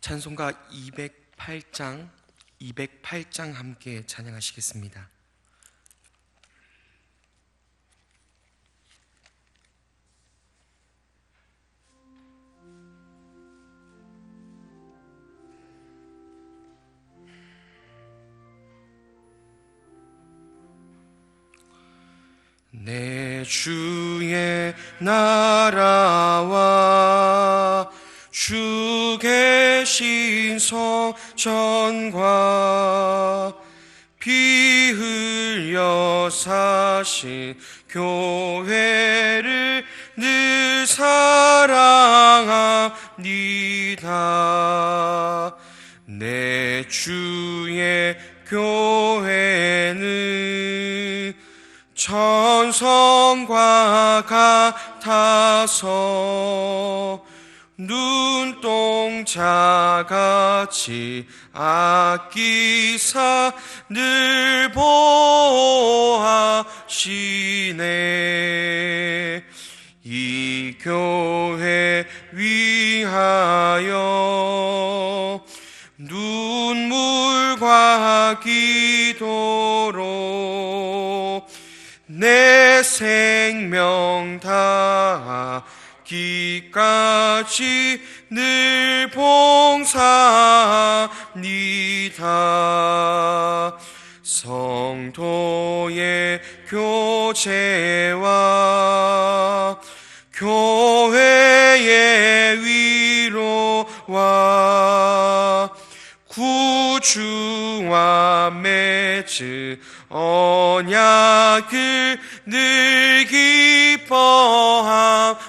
찬송가 208장 함께 찬양하시겠습니다. 내 주의 나라와 주 계신 성전과 피 흘려 사신 교회를 늘 사랑합니다. 내 주의 교회는 천성과 같아서 눈동자같이 아끼사 늘 보호하시네. 이 교회 위하여 눈물과 기도로 내 생명 다하기까지 늘 봉사합니다. 성도의 교제와 교회의 위로와 구주와 맺은 언약을 늘 기뻐합니다.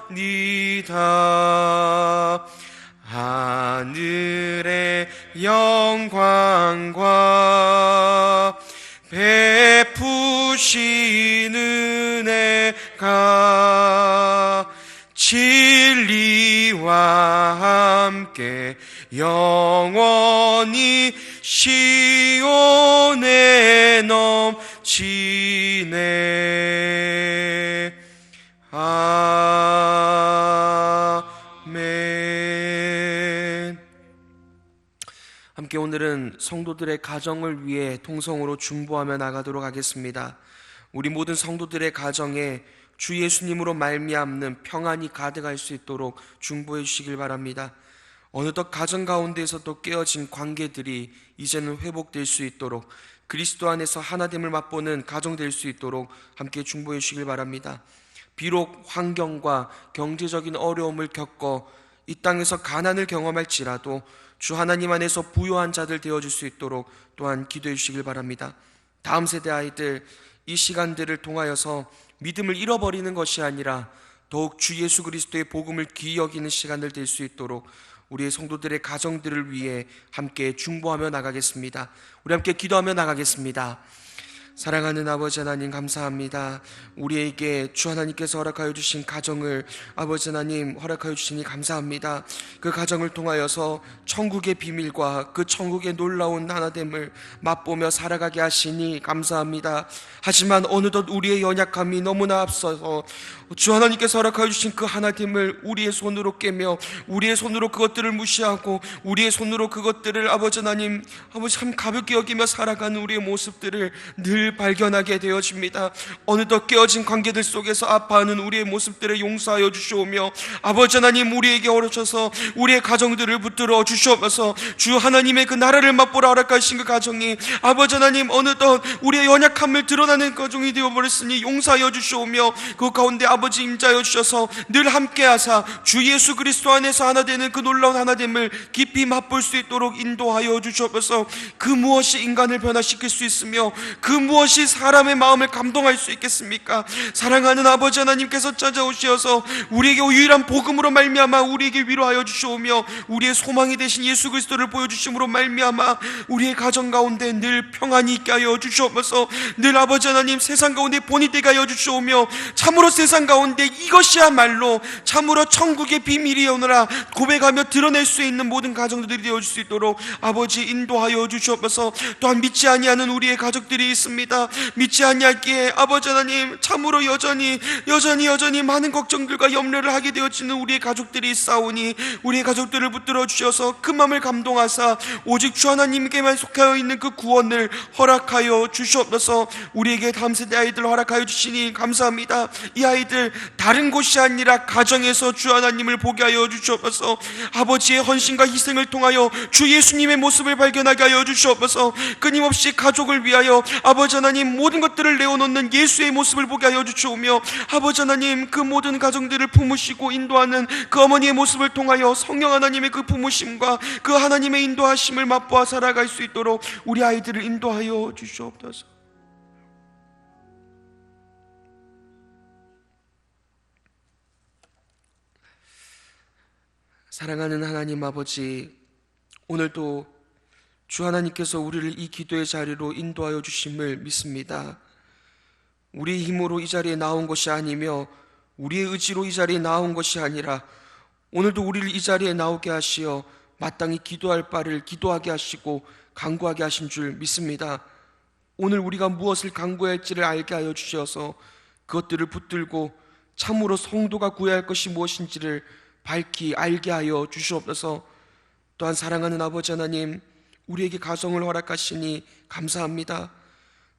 하늘의 영광과 베푸신 은혜가 진리와 함께 영원히 시온에 넘치네. 아멘. 함께 오늘은 성도들의 가정을 위해 통성으로 중보하며 나가도록 하겠습니다. 우리 모든 성도들의 가정에 주 예수님으로 말미암는 평안이 가득할 수 있도록 중보해 주시길 바랍니다. 어느덧 가정 가운데에서 또 깨어진 관계들이 이제는 회복될 수 있도록, 그리스도 안에서 하나됨을 맛보는 가정 될 수 있도록 함께 중보해 주시길 바랍니다. 비록 환경과 경제적인 어려움을 겪어 이 땅에서 가난을 경험할지라도 주 하나님 안에서 부요한 자들 되어줄 수 있도록 또한 기도해 주시길 바랍니다. 다음 세대 아이들, 이 시간들을 통하여서 믿음을 잃어버리는 것이 아니라 더욱 주 예수 그리스도의 복음을 귀히 여기는 시간들 될 수 있도록 우리의 성도들의 가정들을 위해 함께 중보하며 나가겠습니다. 우리 함께 기도하며 나가겠습니다. 사랑하는 아버지 하나님, 감사합니다. 우리에게 주 하나님께서 허락하여 주신 가정을 아버지 하나님 허락하여 주시니 감사합니다. 그 가정을 통하여서 천국의 비밀과 그 천국의 놀라운 하나됨을 맛보며 살아가게 하시니 감사합니다. 하지만 어느덧 우리의 연약함이 너무나 앞서서 주 하나님께서 허락하여 주신 그 하나됨을 우리의 손으로 깨며 우리의 손으로 그것들을 무시하고 우리의 손으로 그것들을 아버지 하나님 참 가볍게 여기며 살아가는 우리의 모습들을 늘 발견하게 되어집니다. 어느덧 깨어진 관계들 속에서 아파하는 우리의 모습들을 용서하여 주시오며 아버지 하나님 우리에게 어르셔서 우리의 가정들을 붙들어 주시옵소서. 주 하나님의 그 나라를 맛보라 허락하신 그 가정이 아버지 하나님 어느덧 우리의 연약함을 드러나는 가정이 되어버렸으니 용서하여 주시오며 그 가운데 아버지 임자여 주셔서 늘 함께하사 주 예수 그리스도 안에서 하나 되는 그 놀라운 하나됨을 깊이 맛볼 수 있도록 인도하여 주시옵소서. 그 무엇이 인간을 변화시킬 수 있으며 그 무엇이 사람의 마음을 감동할 수 있겠습니까? 사랑하는 아버지 하나님께서 찾아오시어서 우리에게 유일한 복음으로 말미암아 우리에게 위로하여 주시오며 우리의 소망이 되신 예수 그리스도를 보여주심으로 말미암아 우리의 가정 가운데 늘 평안이 있게 하여 주시옵소서. 늘 아버지 하나님 세상 가운데 본이 되게 하여 주시오며 참으로 세상 가운데 이것이야말로 참으로 천국의 비밀이오노라 고백하며 드러낼 수 있는 모든 가정들이 되어줄 수 있도록 아버지 인도하여 주시옵소서. 또한 믿지 아니하는 우리의 가족들이 있습니다. 믿습니다. 믿지 아니할기에 아버지 하나님, 참으로 여전히 많은 걱정들과 염려를 하게 되어지는 우리의 가족들이 있사오니 우리의 가족들을 붙들어 주셔서 그 마음을 감동하사 오직 주 하나님께만 속하여 있는 그 구원을 허락하여 주시옵소서. 우리에게 다음 세대 아이들 허락하여 주시니 감사합니다. 이 아이들 다른 곳이 아니라 가정에서 주 하나님을 보게 하여 주시옵소서. 아버지의 헌신과 희생을 통하여 주 예수님의 모습을 발견하게 하여 주시옵소서. 끊임없이 가족을 위하여 아버지 하나님 모든 것들을 내어놓는 예수의 모습을 보게 하여 주시오며, 아버지 하나님 그 모든 가정들을 품으시고 인도하는 그 어머니의 모습을 통하여 성령 하나님의 그 품으심과 그 하나님의 인도하심을 맛보아 살아갈 수 있도록 우리 아이들을 인도하여 주시옵소서. 사랑하는 하나님 아버지, 오늘도 주 하나님께서 우리를 이 기도의 자리로 인도하여 주심을 믿습니다. 우리의 힘으로 이 자리에 나온 것이 아니며 우리의 의지로 이 자리에 나온 것이 아니라 오늘도 우리를 이 자리에 나오게 하시어 마땅히 기도할 바를 기도하게 하시고 간구하게 하신 줄 믿습니다. 오늘 우리가 무엇을 간구해야 할지를 알게 하여 주셔서 그것들을 붙들고 참으로 성도가 구해야 할 것이 무엇인지를 밝히 알게 하여 주시옵소서. 또한 사랑하는 아버지 하나님, 우리에게 가정을 허락하시니 감사합니다.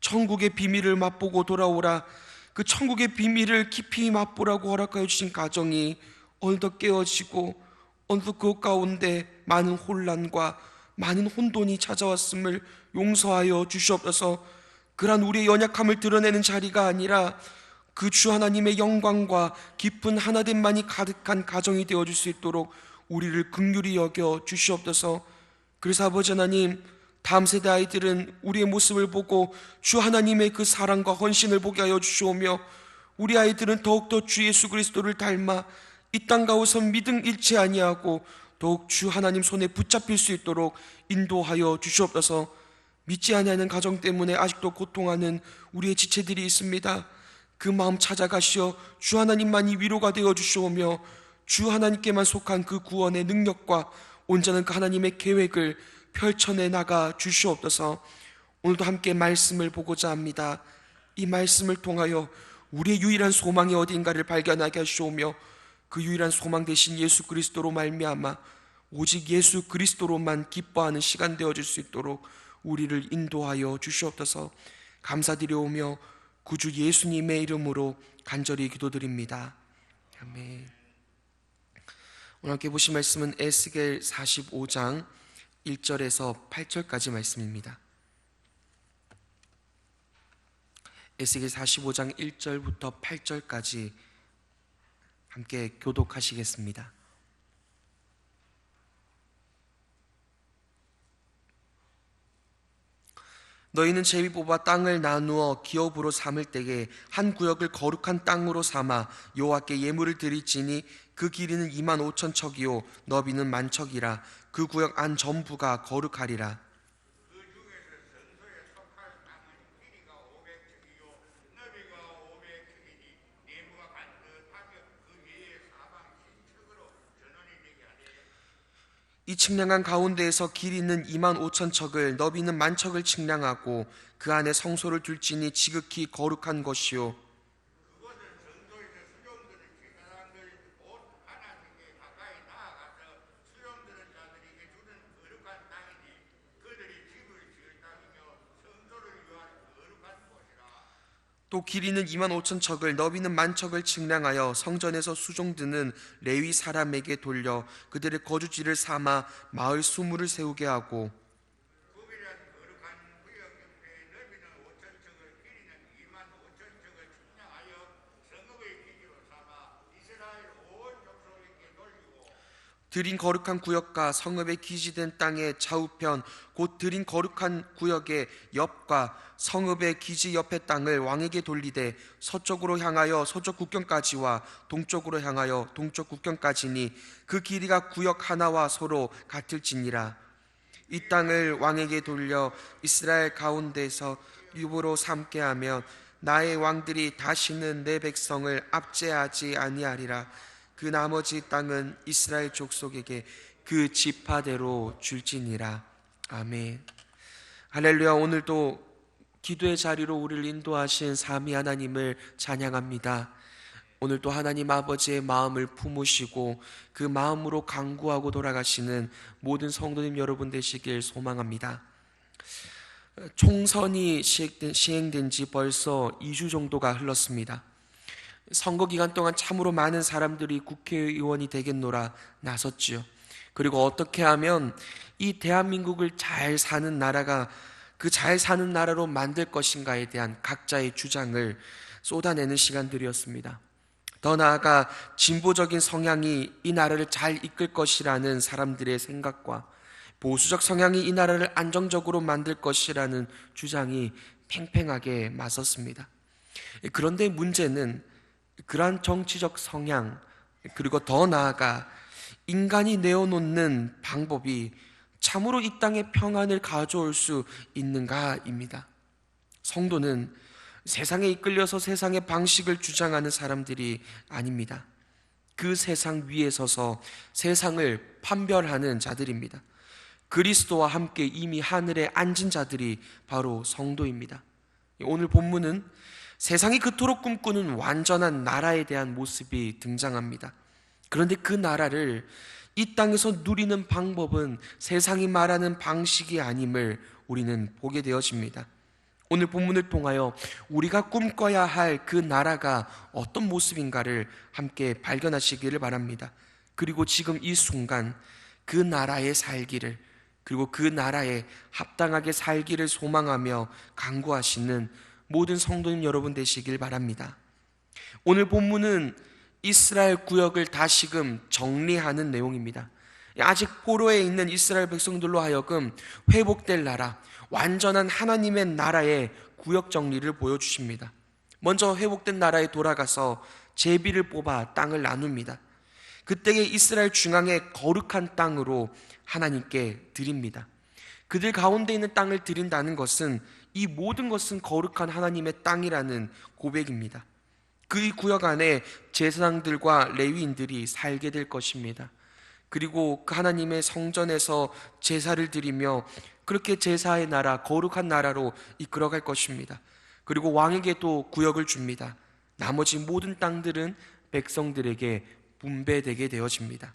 천국의 비밀을 맛보고 돌아오라, 그 천국의 비밀을 깊이 맛보라고 허락하여 주신 가정이 어느덧 깨어지고 어느덧 그 가운데 많은 혼란과 많은 혼돈이 찾아왔음을 용서하여 주시옵소서. 그러한 우리의 연약함을 드러내는 자리가 아니라 그 주 하나님의 영광과 깊은 하나됨만이 가득한 가정이 되어줄 수 있도록 우리를 긍휼히 여겨 주시옵소서. 그래서 아버지 하나님, 다음 세대 아이들은 우리의 모습을 보고 주 하나님의 그 사랑과 헌신을 보게 하여 주시오며, 우리 아이들은 더욱더 주 예수 그리스도를 닮아 이 땅 가운데서 믿음 잃지 아니하고 더욱 주 하나님 손에 붙잡힐 수 있도록 인도하여 주시옵소서. 믿지 아니하는 가정 때문에 아직도 고통하는 우리의 지체들이 있습니다. 그 마음 찾아가시어 주 하나님만이 위로가 되어 주시오며 주 하나님께만 속한 그 구원의 능력과 온전한 그 하나님의 계획을 펼쳐내 나가 주시옵소서. 오늘도 함께 말씀을 보고자 합니다. 이 말씀을 통하여 우리의 유일한 소망이 어딘가를 발견하게 하시오며 그 유일한 소망 되신 예수 그리스도로 말미암아 오직 예수 그리스도로만 기뻐하는 시간 되어질 수 있도록 우리를 인도하여 주시옵소서. 감사드리오며 구주 예수님의 이름으로 간절히 기도드립니다. 아멘. 오늘 함께 보신 말씀은 에스겔 45장 1절에서 8절까지 말씀입니다. 에스겔 45장 1절부터 8절까지 함께 교독하시겠습니다. 너희는 제비 뽑아 땅을 나누어 기업으로 삼을 때에 한 구역을 거룩한 땅으로 삼아 여호와께 예물을 드릴지니 그 길이는 25,000척이요 너비는 10,000척이라. 그 구역 안 전부가 거룩하리라. 이 측량한 가운데에서 길이는 25,000척을 너비는 10,000척을 측량하고 그 안에 성소를 둘지니 지극히 거룩한 것이요 또 길이는 25,000척을 너비는 10,000척을 측량하여 성전에서 수종드는 레위 사람에게 돌려 그들의 거주지를 삼아 마을 수물을 세우게 하고 드린 거룩한 구역과 성읍의 기지된 땅의 좌우편 곧 드린 거룩한 구역의 옆과 성읍의 기지 옆의 땅을 왕에게 돌리되 서쪽으로 향하여 서쪽 국경까지와 동쪽으로 향하여 동쪽 국경까지니 그 길이가 구역 하나와 서로 같을지니라. 이 땅을 왕에게 돌려 이스라엘 가운데서 유보로 삼게 하면 나의 왕들이 다시는 내 백성을 압제하지 아니하리라. 그 나머지 땅은 이스라엘 족속에게 그 지파대로 줄지니라. 아멘. 할렐루야. 오늘도 기도의 자리로 우리를 인도하신 삼위 하나님을 찬양합니다. 오늘도 하나님 아버지의 마음을 품으시고 그 마음으로 간구하고 돌아가시는 모든 성도님 여러분 되시길 소망합니다. 총선이 시행된 지 벌써 2주 정도가 흘렀습니다. 선거 기간 동안 참으로 많은 사람들이 국회의원이 되겠노라 나섰지요. 그리고 어떻게 하면 이 대한민국을 잘 사는 나라가 그 잘 사는 나라로 만들 것인가에 대한 각자의 주장을 쏟아내는 시간들이었습니다. 더 나아가 진보적인 성향이 이 나라를 잘 이끌 것이라는 사람들의 생각과 보수적 성향이 이 나라를 안정적으로 만들 것이라는 주장이 팽팽하게 맞섰습니다. 그런데 문제는 그러한 정치적 성향, 그리고 더 나아가 인간이 내어놓는 방법이 참으로 이 땅에 평안을 가져올 수 있는가입니다. 성도는 세상에 이끌려서 세상의 방식을 주장하는 사람들이 아닙니다. 그 세상 위에 서서 세상을 판별하는 자들입니다. 그리스도와 함께 이미 하늘에 앉은 자들이 바로 성도입니다. 오늘 본문은 세상이 그토록 꿈꾸는 완전한 나라에 대한 모습이 등장합니다. 그런데 그 나라를 이 땅에서 누리는 방법은 세상이 말하는 방식이 아님을 우리는 보게 되어집니다. 오늘 본문을 통하여 우리가 꿈꿔야 할 그 나라가 어떤 모습인가를 함께 발견하시기를 바랍니다. 그리고 지금 이 순간 그 나라에 살기를, 그리고 그 나라에 합당하게 살기를 소망하며 간구하시는 모든 성도님 여러분 되시길 바랍니다. 오늘 본문은 이스라엘 구역을 다시금 정리하는 내용입니다. 아직 포로에 있는 이스라엘 백성들로 하여금 회복될 나라, 완전한 하나님의 나라의 구역 정리를 보여주십니다. 먼저 회복된 나라에 돌아가서 제비를 뽑아 땅을 나눕니다. 그때에 이스라엘 중앙의 거룩한 땅으로 하나님께 드립니다. 그들 가운데 있는 땅을 드린다는 것은 이 모든 것은 거룩한 하나님의 땅이라는 고백입니다. 그 구역 안에 제사장들과 레위인들이 살게 될 것입니다. 그리고 그 하나님의 성전에서 제사를 드리며 그렇게 제사의 나라, 거룩한 나라로 이끌어갈 것입니다. 그리고 왕에게도 구역을 줍니다. 나머지 모든 땅들은 백성들에게 분배되게 되어집니다.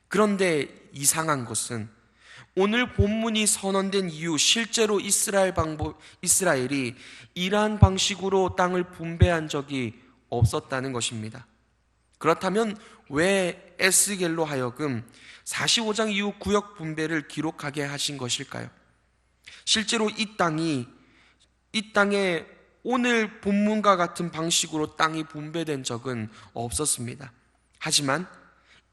그런데 이상한 것은 오늘 본문이 선언된 이후 실제로 이스라엘이 이러한 방식으로 땅을 분배한 적이 없었다는 것입니다. 그렇다면 왜 에스겔로 하여금 45장 이후 구역 분배를 기록하게 하신 것일까요? 실제로 이 땅에 오늘 본문과 같은 방식으로 땅이 분배된 적은 없었습니다. 하지만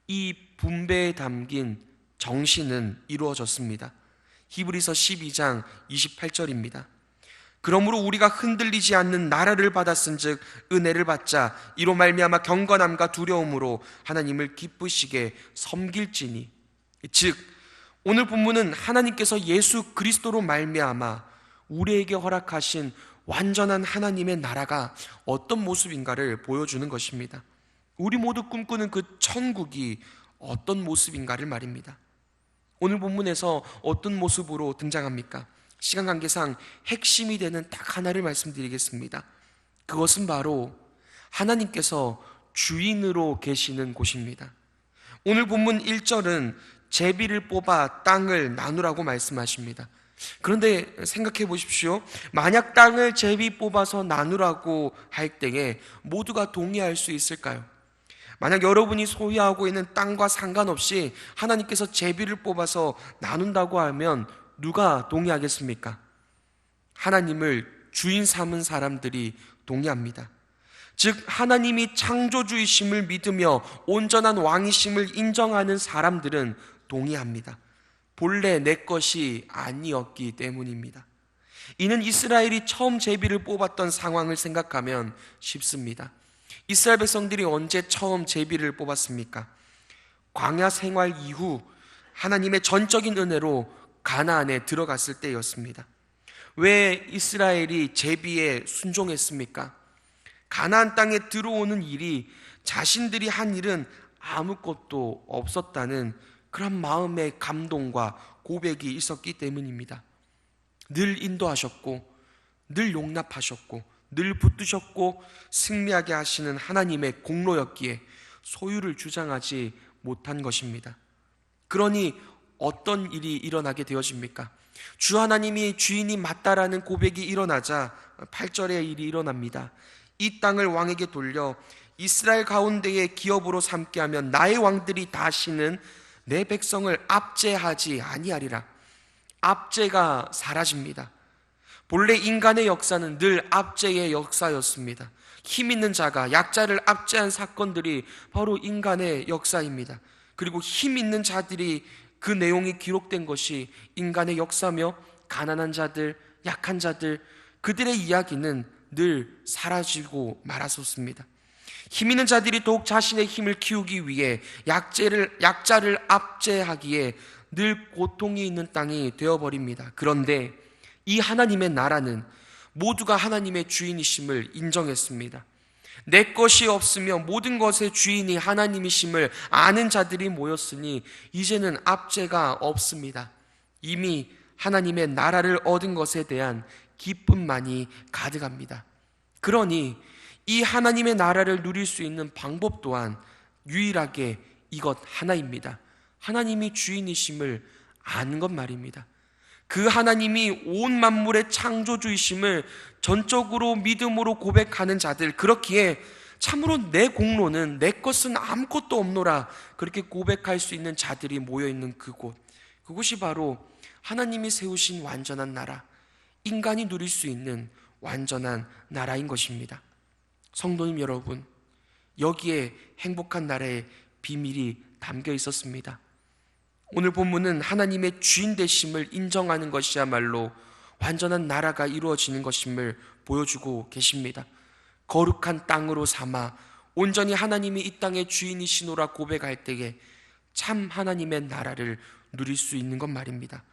이 분배에 담긴 정신은 이루어졌습니다. 히브리서 12장 28절입니다. 그러므로 우리가 흔들리지 않는 나라를 받았은즉 은혜를 받자 이로 말미암아 경건함과 두려움으로 하나님을 기쁘시게 섬길지니. 즉 오늘 본문은 하나님께서 예수 그리스도로 말미암아 우리에게 허락하신 완전한 하나님의 나라가 어떤 모습인가를 보여주는 것입니다. 우리 모두 꿈꾸는 그 천국이 어떤 모습인가를 말입니다. 오늘 본문에서 어떤 모습으로 등장합니까? 시간 관계상 핵심이 되는 딱 하나를 말씀드리겠습니다. 그것은 바로 하나님께서 주인으로 계시는 곳입니다. 오늘 본문 1절은 제비를 뽑아 땅을 나누라고 말씀하십니다. 그런데 생각해 보십시오. 만약 땅을 제비 뽑아서 나누라고 할 때에 모두가 동의할 수 있을까요? 만약 여러분이 소유하고 있는 땅과 상관없이 하나님께서 제비를 뽑아서 나눈다고 하면 누가 동의하겠습니까? 하나님을 주인 삼은 사람들이 동의합니다. 즉 하나님이 창조주이심을 믿으며 온전한 왕이심을 인정하는 사람들은 동의합니다. 본래 내 것이 아니었기 때문입니다. 이는 이스라엘이 처음 제비를 뽑았던 상황을 생각하면 쉽습니다. 이스라엘 백성들이 언제 처음 제비를 뽑았습니까? 광야 생활 이후 하나님의 전적인 은혜로 가나안에 들어갔을 때였습니다. 왜 이스라엘이 제비에 순종했습니까? 가나안 땅에 들어오는 일이 자신들이 한 일은 아무것도 없었다는 그런 마음의 감동과 고백이 있었기 때문입니다. 늘 인도하셨고 늘 용납하셨고 늘 붙드셨고 승리하게 하시는 하나님의 공로였기에 소유를 주장하지 못한 것입니다. 그러니 어떤 일이 일어나게 되어집니까? 주 하나님이 주인이 맞다라는 고백이 일어나자 8절의 일이 일어납니다. 이 땅을 왕에게 돌려 이스라엘 가운데에 기업으로 삼게 하면 나의 왕들이 다시는 내 백성을 압제하지 아니하리라. 압제가 사라집니다. 본래 인간의 역사는 늘 압제의 역사였습니다. 힘 있는 자가 약자를 압제한 사건들이 바로 인간의 역사입니다. 그리고 힘 있는 자들이 그 내용이 기록된 것이 인간의 역사며 가난한 자들, 약한 자들, 그들의 이야기는 늘 사라지고 말았었습니다. 힘 있는 자들이 더욱 자신의 힘을 키우기 위해 약자를 압제하기에 늘 고통이 있는 땅이 되어버립니다. 그런데 이 하나님의 나라는 모두가 하나님의 주인이심을 인정했습니다. 내 것이 없으며 모든 것의 주인이 하나님이심을 아는 자들이 모였으니 이제는 압제가 없습니다. 이미 하나님의 나라를 얻은 것에 대한 기쁨만이 가득합니다. 그러니 이 하나님의 나라를 누릴 수 있는 방법 또한 유일하게 이것 하나입니다. 하나님이 주인이심을 아는 것 말입니다. 그 하나님이 온 만물의 창조주이심을 전적으로 믿음으로 고백하는 자들, 그렇기에 참으로 내 공로는 내 것은 아무것도 없노라 그렇게 고백할 수 있는 자들이 모여있는 그곳이 바로 하나님이 세우신 완전한 나라, 인간이 누릴 수 있는 완전한 나라인 것입니다. 성도님 여러분, 여기에 행복한 나라의 비밀이 담겨 있었습니다. 오늘 본문은 하나님의 주인 되심을 인정하는 것이야말로 완전한 나라가 이루어지는 것임을 보여주고 계십니다. 거룩한 땅으로 삼아 온전히 하나님이 이 땅의 주인이시노라 고백할 때에 참 하나님의 나라를 누릴 수 있는 것 말입니다.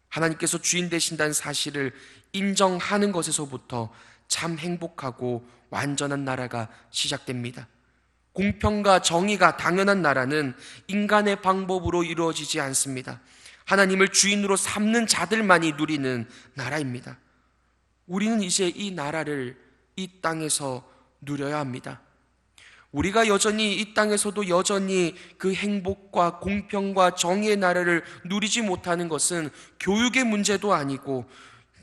하나님께서 주인 되신다는 사실을 인정하는 것에서부터 참 행복하고 완전한 나라가 시작됩니다. 공평과 정의가 당연한 나라는 인간의 방법으로 이루어지지 않습니다. 하나님을 주인으로 삼는 자들만이 누리는 나라입니다. 우리는 이제 이 나라를 이 땅에서 누려야 합니다. 우리가 여전히 이 땅에서도 여전히 그 행복과 공평과 정의의 나라를 누리지 못하는 것은 교육의 문제도 아니고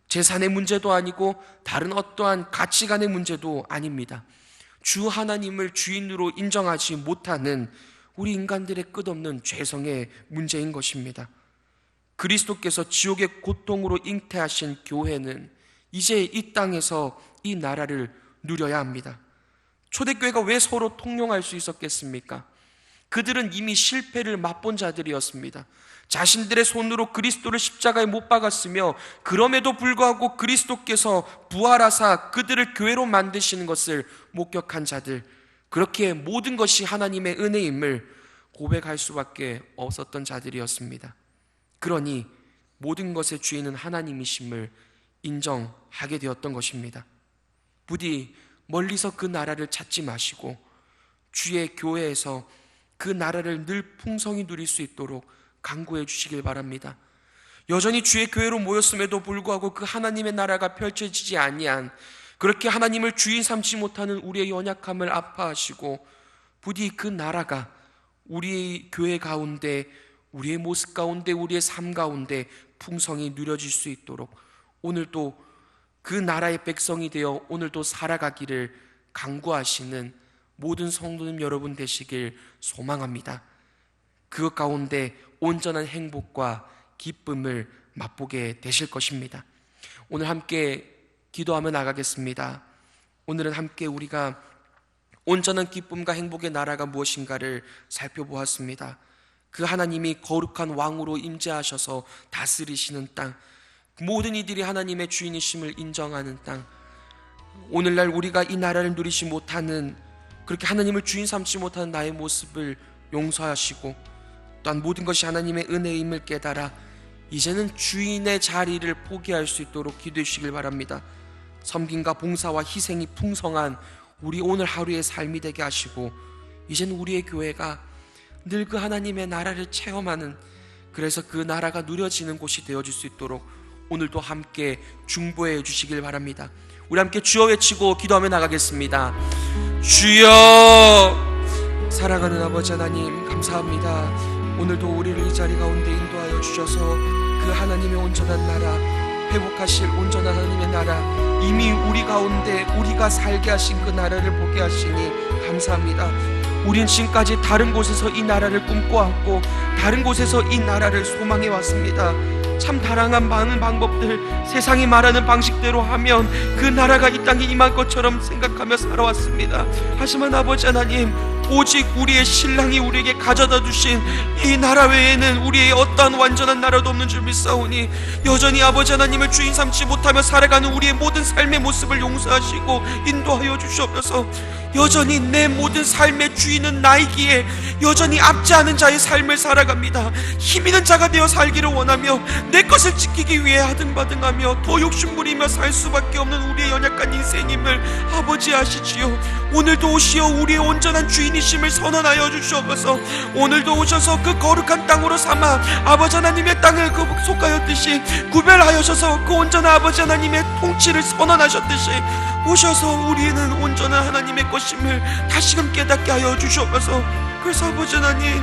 재산의 문제도 아니고 다른 어떠한 가치관의 문제도 아닙니다. 주 하나님을 주인으로 인정하지 못하는 우리 인간들의 끝없는 죄성의 문제인 것입니다. 그리스도께서 지옥의 고통으로 잉태하신 교회는 이제 이 땅에서 이 나라를 누려야 합니다. 초대교회가 왜 서로 통용할 수 있었겠습니까? 그들은 이미 실패를 맛본 자들이었습니다. 자신들의 손으로 그리스도를 십자가에 못 박았으며 그럼에도 불구하고 그리스도께서 부활하사 그들을 교회로 만드시는 것을 목격한 자들, 그렇게 모든 것이 하나님의 은혜임을 고백할 수밖에 없었던 자들이었습니다. 그러니 모든 것의 주인은 하나님이심을 인정하게 되었던 것입니다. 부디 멀리서 그 나라를 찾지 마시고 주의 교회에서 그 나라를 늘 풍성히 누릴 수 있도록 간구해 주시길 바랍니다. 여전히 주의 교회로 모였음에도 불구하고 그 하나님의 나라가 펼쳐지지 아니한, 그렇게 하나님을 주인 삼지 못하는 우리의 연약함을 아파하시고 부디 그 나라가 우리의 교회 가운데, 우리의 모습 가운데, 우리의 삶 가운데 풍성히 누려질 수 있도록 오늘도 그 나라의 백성이 되어 오늘도 살아가기를 간구하시는 모든 성도님 여러분 되시길 소망합니다. 그 가운데 온전한 행복과 기쁨을 맛보게 되실 것입니다. 오늘 함께 기도하며 나가겠습니다. 오늘은 함께 우리가 온전한 기쁨과 행복의 나라가 무엇인가를 살펴보았습니다. 그 하나님이 거룩한 왕으로 임재하셔서 다스리시는 땅, 모든 이들이 하나님의 주인이심을 인정하는 땅, 오늘날 우리가 이 나라를 누리지 못하는, 그렇게 하나님을 주인 삼지 못하는 나의 모습을 용서하시고 또한 모든 것이 하나님의 은혜임을 깨달아 이제는 주인의 자리를 포기할 수 있도록 기도해 주시길 바랍니다. 섬김과 봉사와 희생이 풍성한 우리 오늘 하루의 삶이 되게 하시고 이제는 우리의 교회가 늘 그 하나님의 나라를 체험하는, 그래서 그 나라가 누려지는 곳이 되어질 수 있도록 오늘도 함께 중보해 주시길 바랍니다. 우리 함께 주여 외치고 기도하며 나가겠습니다. 주여! 사랑하는 아버지 하나님, 감사합니다. 오늘도 우리를 이 자리 가운데 인도하여 주셔서 그 하나님의 온전한 나라, 회복하실 온전한 하나님의 나라, 이미 우리 가운데 우리가 살게 하신 그 나라를 보게 하시니 감사합니다. 우린 지금까지 다른 곳에서 이 나라를 꿈꿔왔고 다른 곳에서 이 나라를 소망해 왔습니다. 참 다양한 많은 방법들, 세상이 말하는 방식대로 하면 그 나라가 이 땅에 임할 것처럼 생각하며 살아왔습니다. 하지만 아버지 하나님, 오직 우리의 신랑이 우리에게 가져다 주신 이 나라 외에는 우리의 어떠한 완전한 나라도 없는 줄 믿사오니 여전히 아버지 하나님을 주인 삼지 못하며 살아가는 우리의 모든 삶의 모습을 용서하시고 인도하여 주시옵소서. 여전히 내 모든 삶의 주인은 나이기에 여전히 앞지 않은 자의 삶을 살아갑니다. 힘있는 자가 되어 살기를 원하며 내 것을 지키기 위해 아등바등하며 더 욕심부리며 살 수밖에 없는 우리의 연약한 인생임을 아버지 아시지요. 오늘도 오시어 우리의 온전한 주인이심을 선언하여 주시옵소서. 오늘도 오셔서 그 거룩한 땅으로 삼아 아버지 하나님의 땅을 그 속하였듯이 구별하여셔서 그 온전한 아버지 하나님의 통치를 선언하셨듯이 오셔서 우리는 온전한 하나님의 것임을 다시금 깨닫게 하여 주시옵소서. 그래서 아버지 하나님,